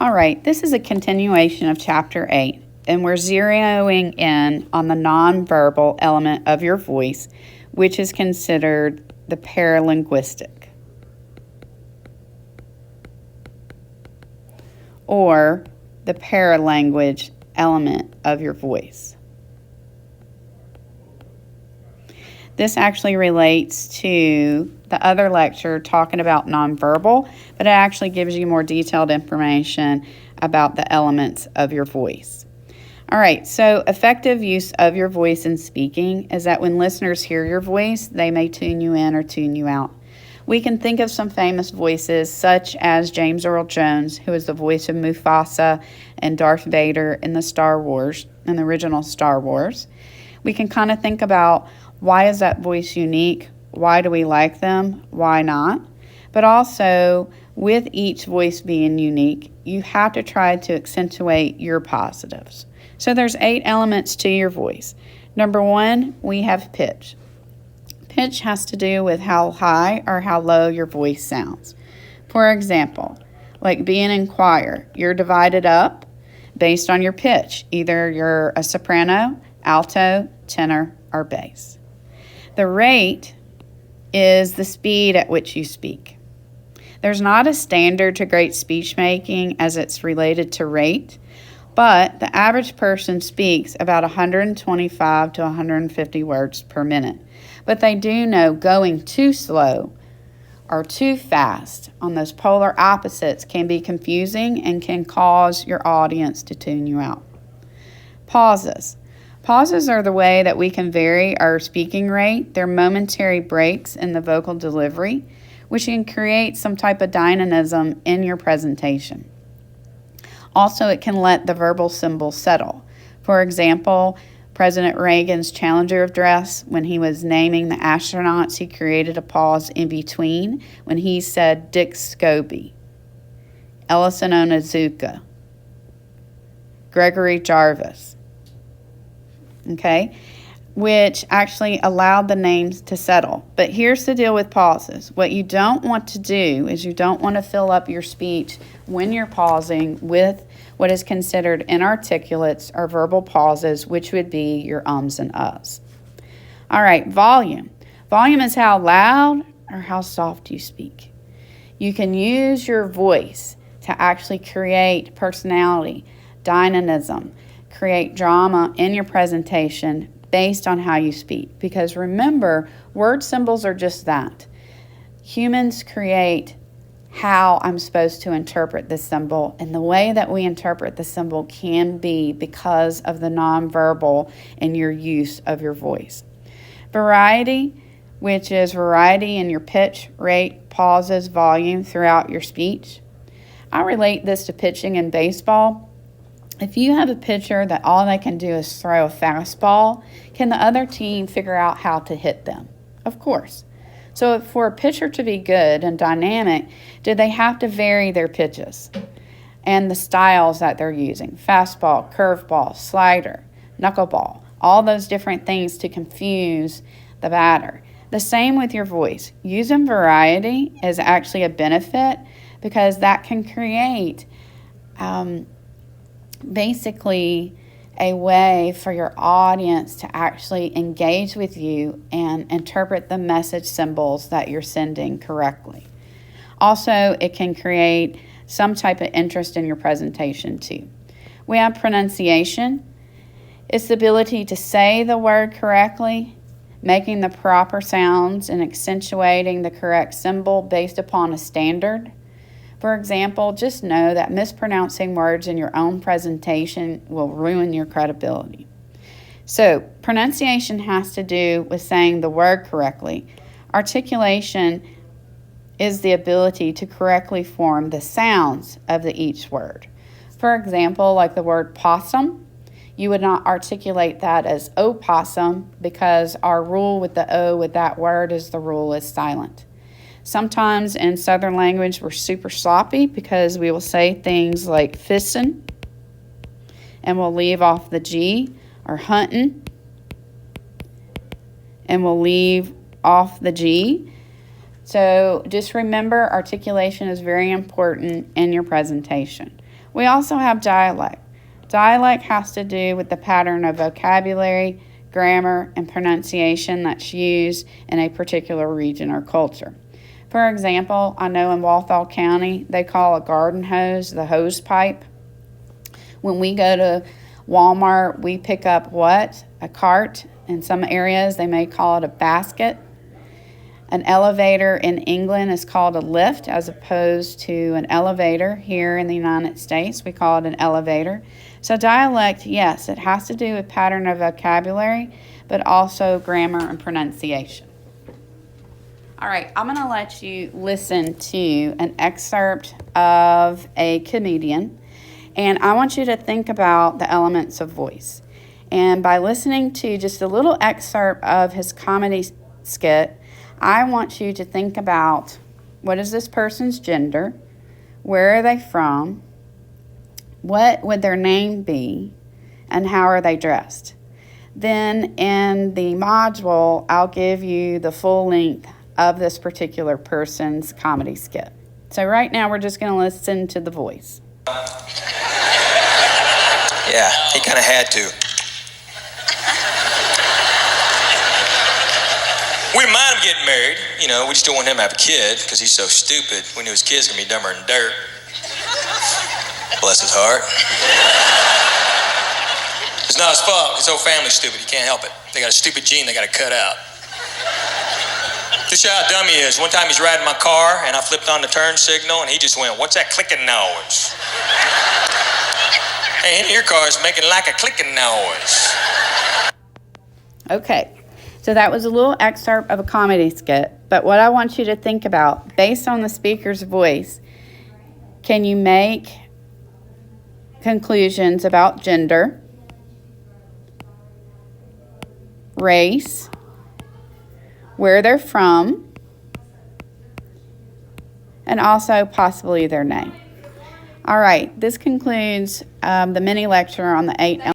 All right, this is a continuation of Chapter 8, and we're zeroing in on the nonverbal element of your voice, which is considered the paralinguistic, or the paralanguage element of your voice. This actually relates to the other lecture talking about nonverbal, but it actually gives you more detailed information about the elements of your voice. All right, so effective use of your voice in speaking is that when listeners hear your voice, they may tune you in or tune you out. We can think of some famous voices such as James Earl Jones, who is the voice of Mufasa and Darth Vader in the original Star Wars. We can kind of think about, why is that voice unique? Why do we like them? Why not? But also, with each voice being unique, you have to try to accentuate your positives. So there's 8 elements to your voice. Number 1, we have pitch. Pitch has to do with how high or how low your voice sounds. For example, like being in choir, you're divided up based on your pitch. Either you're a soprano, alto, tenor, or bass. The rate is the speed at which you speak. There's not a standard to great speech making as it's related to rate, but the average person speaks about 125 to 150 words per minute. But they do know going too slow or too fast on those polar opposites can be confusing and can cause your audience to tune you out. Pauses. Pauses are the way that we can vary our speaking rate. They're momentary breaks in the vocal delivery, which can create some type of dynamism in your presentation. Also, it can let the verbal symbol settle. For example, President Reagan's Challenger address, when he was naming the astronauts, he created a pause in between when he said Dick Scobie, Ellison Onizuka, Gregory Jarvis, okay, which actually allowed the names to settle. But here's the deal with pauses. What you don't want to do is you don't want to fill up your speech when you're pausing with what is considered inarticulates or verbal pauses, which would be your ums and uhs. All right, volume. Volume is how loud or how soft you speak. You can use your voice to actually create personality, dynamism, create drama in your presentation based on how you speak. Because remember, word symbols are just that. Humans create how I'm supposed to interpret this symbol, and the way that we interpret the symbol can be because of the nonverbal and your use of your voice. Variety, which is variety in your pitch, rate, pauses, volume throughout your speech. I relate this to pitching in baseball. If you have a pitcher that all they can do is throw a fastball, can the other team figure out how to hit them? Of course. So for a pitcher to be good and dynamic, do they have to vary their pitches and the styles that they're using? Fastball, curveball, slider, knuckleball, all those different things to confuse the batter. The same with your voice. Using variety is actually a benefit because that can create basically a way for your audience to actually engage with you and interpret the message symbols that you're sending correctly. Also, it can create some type of interest in your presentation too. We have pronunciation. It's the ability to say the word correctly, making the proper sounds and accentuating the correct symbol based upon a standard. For example, just know that mispronouncing words in your own presentation will ruin your credibility. So, pronunciation has to do with saying the word correctly. Articulation is the ability to correctly form the sounds of each word. For example, like the word possum, you would not articulate that as opossum because our rule with the O with that word is the rule is silent. Sometimes in Southern language, we're super sloppy because we will say things like fissin' and we'll leave off the G, or huntin' and we'll leave off the G. So just remember, articulation is very important in your presentation. We also have dialect. Dialect has to do with the pattern of vocabulary, grammar, and pronunciation that's used in a particular region or culture. For example, I know in Walthall County, they call a garden hose the hose pipe. When we go to Walmart, we pick up what? A cart. In some areas, they may call it a basket. An elevator in England is called a lift as opposed to an elevator. Here in the United States, we call it an elevator. So dialect, yes, it has to do with pattern of vocabulary, but also grammar and pronunciation. All right, I'm going to let you listen to an excerpt of a comedian, and I want you to think about the elements of voice. And by listening to just a little excerpt of his comedy skit, I want you to think about what is this person's gender, where are they from, what would their name be, and how are they dressed. Then in the module, I'll give you the full length of this particular person's comedy skit. So right now we're just going to listen to the voice. Yeah, he kind of had to. We didn't mind him getting married. You know, we just don't want him to have a kid because he's so stupid. We knew his kid's going to be dumber than dirt. Bless his heart. It's not his fault. His whole family's stupid. He can't help it. They got a stupid gene they got to cut out. To show how dumb he is, one time he's riding my car and I flipped on the turn signal and he just went, "What's that clicking noise?" Hey, your car's making like a clicking noise. Okay. So that was a little excerpt of a comedy skit, but what I want you to think about, based on the speaker's voice, can you make conclusions about gender, race, where they're from, and also possibly their name. All right, this concludes the mini lecture on the 8